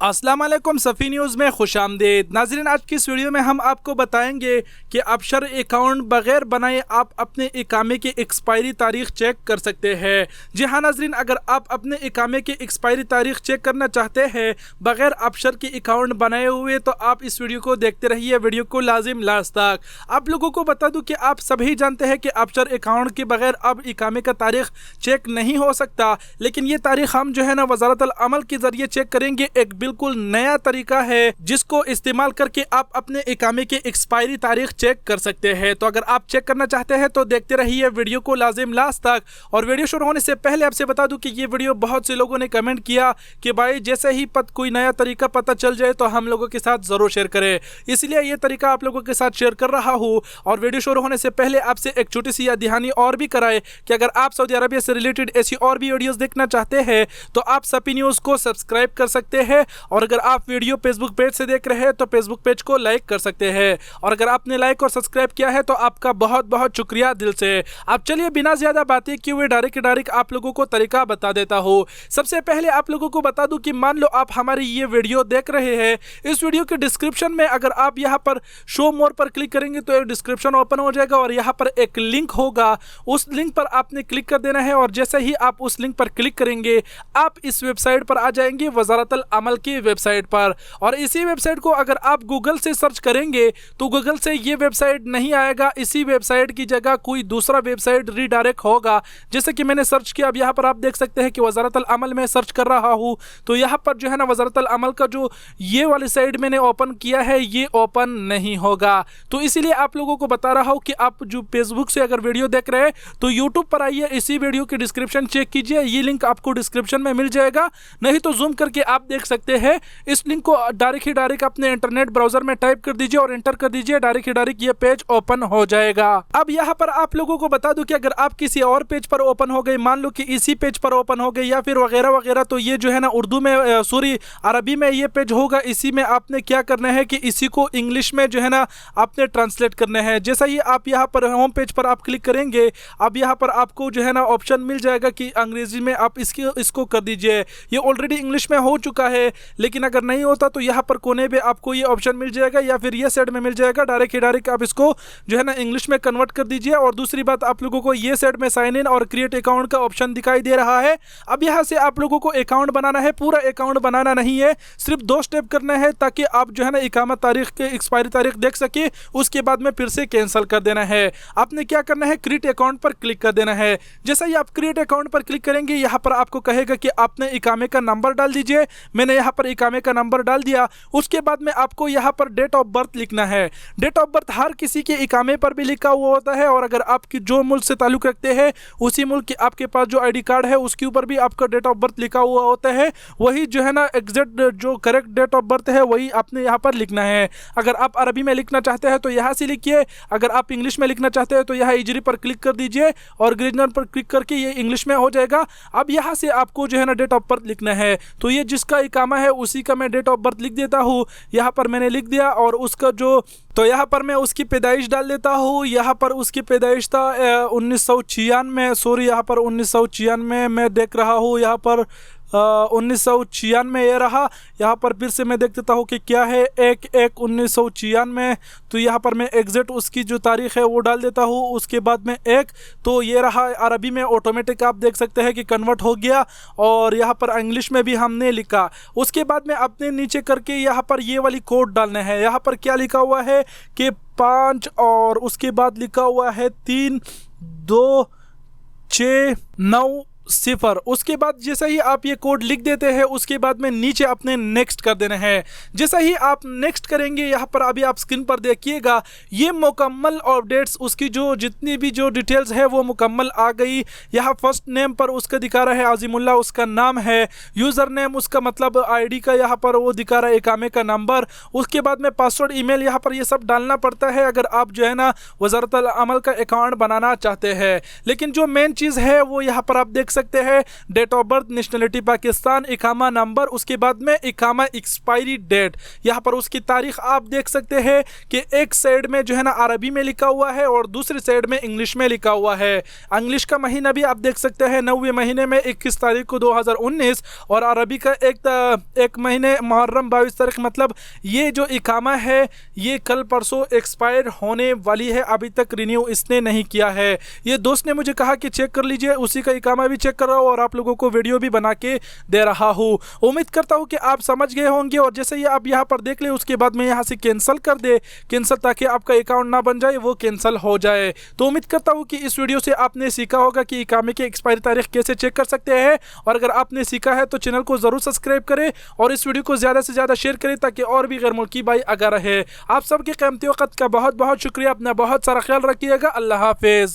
अस्सलाम वालेकुम, सफ़ी न्यूज़ में खुशामदीद। नाज़रीन, आज की इस वीडियो में हम आपको बताएंगे कि अपशर अकाउंट बग़ैर बनाए आप अपने इकामे की एक्सपायरी तारीख़ चेक कर सकते हैं। जी हाँ नाज़रीन, अगर आप अपने इकामे की एक्सपायरी तारीख़ चेक करना चाहते हैं बग़ैर अपशर के अकाउंट बनाए हुए, तो आप इस वीडियो को देखते रहिए, वीडियो को लाजिम लास्ट तक। आप लोगों को बता दूँ कि आप सभी जानते हैं कि अपशर अकाउंट के बग़ैर अब इकामे का तारीख़ चेक नहीं हो सकता, लेकिन ये तारीख़ हम जो है ना वज़ारतुल अमल के ज़रिए चेक करेंगे। एक बिल्कुल नया तरीका है जिसको इस्तेमाल करके आप अपने इकामे की एक्सपायरी तारीख चेक कर सकते हैं। तो अगर आप चेक करना चाहते हैं तो देखते रहिए वीडियो को लाजिम लास्ट तक। और वीडियो शुरू होने से पहले आपसे बता दूं कि ये वीडियो बहुत से लोगों ने कमेंट किया कि भाई जैसे ही कोई नया तरीका पता चल जाए तो हम लोगों के साथ ज़रूर शेयर करें, इसलिए ये तरीका आप लोगों के साथ शेयर कर रहा हूँ। और वीडियो शुरू होने से पहले आपसे एक छोटी सी याद दहानी और भी कराए कि अगर आप सऊदी अरबिया से रिलेटेड ऐसी और भी वीडियोज़ देखना चाहते हैं तो आप सफ़ी न्यूज़ को सब्सक्राइब कर सकते हैं। और अगर आप वीडियो फेसबुक पेज से देख रहे हैं तो फेसबुक पेज को लाइक कर सकते हैं। और अगर आपने लाइक और सब्सक्राइब किया है तो आपका बहुत बहुत शुक्रिया दिल से। अब चलिए बिना ज़्यादा बातें किए हुए डायरेक्ट आप लोगों को तरीका बता देता हूँ। सबसे पहले आप लोगों को बता दूं कि मान लो आप हमारी ये वीडियो देख रहे हैं, इस वीडियो के डिस्क्रिप्शन में अगर आप यहाँ पर शो मोर पर क्लिक करेंगे तो एक डिस्क्रिप्शन ओपन हो जाएगा और यहाँ पर एक लिंक होगा, उस लिंक पर आपने क्लिक कर देना है। और जैसे ही आप उस लिंक पर क्लिक करेंगे आप इस वेबसाइट पर आ जाएंगे, वज़ारतुल अमल की वेबसाइट पर। और इसी वेबसाइट को अगर आप गूगल से सर्च करेंगे तो गूगल से ये वेबसाइट नहीं आएगा, इसी वेबसाइट की जगह कोई दूसरा वेबसाइट रीडायरेक्ट होगा। जैसे कि मैंने सर्च किया, अब यहाँ पर आप देख सकते हैं कि वज़ारतुल अमल में सर्च कर रहा हूँ, तो यहाँ पर जो है ना वज़ारतुल अमल का जो ये वाली साइट मैंने ओपन किया है ये ओपन नहीं होगा। तो इसीलिए आप लोगों को बता रहा हूँ कि आप जो फेसबुक से अगर वीडियो देख रहे हैं तो यूट्यूब पर आइए, इसी वीडियो की डिस्क्रिप्शन चेक कीजिए, ये लिंक आपको डिस्क्रिप्शन में मिल जाएगा, नहीं तो जूम करके आप देख सकते हैं। इस लिंक को डायरेक्ट अपने इंटरनेट ब्राउजर में टाइप कर दीजिए और एंटर कर दीजिए, डायरेक्ट ये पेज ओपन हो जाएगा। अब यहाँ पर आप लोगों को बता दूं कि अगर आप किसी और पेज पर ओपन हो गए, मान लो कि इसी पेज पर ओपन हो गए या फिर वगैरह वगैरह, तो ये जो है ना उर्दू में सॉरी अरबी में ये पेज होगा। इसी में आपने क्या करना है कि इसी को इंग्लिश में जो है ना आपने ट्रांसलेट करना है। जैसा ही आप यहाँ पर होम पेज पर आप क्लिक करेंगे, अब यहाँ पर आपको जो है ना ऑप्शन मिल जाएगा कि अंग्रेजी में आप इसको कर दीजिए। ये ऑलरेडी इंग्लिश में हो चुका है, लेकिन अगर नहीं होता तो यहाँ पर कोने पे आपको ये ऑप्शन मिल जाएगा या फिर ये साइड में मिल जाएगा, डायरेक्ट आप इसको जो है ना इंग्लिश में कन्वर्ट कर दीजिए। और दूसरी बात, आप लोगों को ये साइड में साइन इन और क्रिएट अकाउंट का ऑप्शन दिखाई दे रहा है। अब यहाँ से आप लोगों को अकाउंट बनाना है, पूरा अकाउंट बनाना नहीं है, सिर्फ 2 स्टेप करना है ताकि आप जो है ना इकामत तारीख के एक्सपायरी तारीख देख सके। उसके बाद में फिर से कैंसिल कर देना है। आपने क्या करना है, क्रिएट अकाउंट पर क्लिक कर देना है। जैसा ही आप क्रिएट अकाउंट पर क्लिक करेंगे यहाँ पर आपको कहेगा कि आपने इकामे का नंबर डाल दीजिए। मैंने यहाँ पर इकामे का नंबर डाल दिया। उसके बाद में आपको यहाँ पर डेट ऑफ बर्थ लिखना है। डेट ऑफ बर्थ हर किसी के इकामे पर भी लिखा हुआ होता है, और अगर आपकी जो मुल्क से ताल्लुक़ रखते हैं उसी मुल्क के आपके पास जो आईडी कार्ड है उसके ऊपर भी आपका डेट ऑफ बर्थ लिखा हुआ होता है। वही जो है ना एग्जैक्ट जो करेक्ट डेट ऑफ बर्थ है वही आपने यहाँ पर लिखना है। अगर आप अरबी में लिखना चाहते हैं तो यहाँ से लिखिए, अगर आप इंग्लिश में लिखना चाहते हैं तो यहाँ इजरी पर क्लिक कर दीजिए और ग्रीजनर पर क्लिक करके ये इंग्लिश में हो जाएगा। अब यहाँ से आपको जो है ना डेट ऑफ बर्थ लिखना है, तो ये जिसका इकामा है उसी का मैं डेट ऑफ बर्थ लिख देता हूँ। यहाँ पर मैंने लिख दिया और उसका जो तो यहाँ पर मैं उसकी पैदाइश डाल देता हूँ। यहाँ पर उसकी पैदाइश था 1996, सॉरी यहाँ पर 1996 मैं देख रहा हूँ, यहाँ पर 1996 ये रहा। यहाँ पर फिर से मैं देख देता हूँ कि क्या है, 1/1/1996। तो यहाँ पर मैं एग्जैक्ट उसकी जो तारीख़ है वो डाल देता हूँ। उसके बाद में 1, तो ये रहा। अरबी में ऑटोमेटिक आप देख सकते हैं कि कन्वर्ट हो गया, और यहाँ पर इंग्लिश में भी हमने लिखा। उसके बाद में अपने नीचे करके यहाँ पर ये वाली कोड डालना है। यहाँ पर क्या लिखा हुआ है कि 5, और उसके बाद लिखा हुआ है 32690। उसके बाद जैसे ही आप ये कोड लिख देते हैं उसके बाद में नीचे अपने नेक्स्ट कर देना है। जैसे ही आप नेक्स्ट करेंगे यहाँ पर अभी आप स्क्रीन पर देखिएगा ये मुकम्मल अपडेट्स, उसकी जो जितनी भी जो डिटेल्स है वो मुकम्मल आ गई। यहाँ फर्स्ट नेम पर उसका दिखा रहा है आज़िमुल्लाह, उसका नाम है। यूज़र नेम उसका मतलब आईडी का यहाँ पर वो दिखा रहा है, इकामे का नंबर। उसके बाद में पासवर्ड, ईमेल, यहाँ पर ये सब डालना पड़ता है अगर आप जो है ना वज़ारतुल अमल का अकाउंट बनाना चाहते हैं। लेकिन जो मेन चीज़ है वो यहाँ पर आप देख सकते हैं date of birth, nationality Pakistan, इकामा नंबर, उसके बाद में इकामा एक्सपायरी डेट। यहाँ पर उसकी तारीख आप देख सकते हैं कि एक साइड में जो है ना अरबी में लिखा हुआ है और दूसरी साइड में इंग्लिश में लिखा हुआ है। इंग्लिश का महीना भी आप देख सकते हैं 9वें महीने में 21 तारीख को 2019, और अरबी का एक महीने मुहर्रम 22 तारीख। मतलब ये जो इकामा है ये कल परसों एक्सपायर होने वाली है, अभी तक रिन्यू इसने नहीं किया है। ये दोस्त ने मुझे कहा कि चेक कर लीजिए, उसी का इकामा भी चेक कर रहा हूँ और आप लोगों को वीडियो भी बना के दे रहा हूँ। उम्मीद करता हूँ कि आप समझ गए होंगे, और जैसे ही आप यहाँ पर देख ले उसके बाद में यहाँ से कैंसिल कर दे, कैंसिल, ताकि आपका अकाउंट ना बन जाए, वो कैंसिल हो जाए। तो उम्मीद करता हूँ कि इस वीडियो से आपने सीखा होगा कि इकामे की एक्सपायरी तारीख कैसे चेक कर सकते हैं, और अगर आपने सीखा है तो चैनल को ज़रूर सब्सक्राइब करें और इस वीडियो को ज़्यादा से ज़्यादा शेयर करें ताकि और भी गैर मुल्की भाई आगा रहे। आप सबके कीमती वक्त का बहुत बहुत शुक्रिया। अपना बहुत सारा ख्याल रखिएगा। अल्लाह हाफिज़।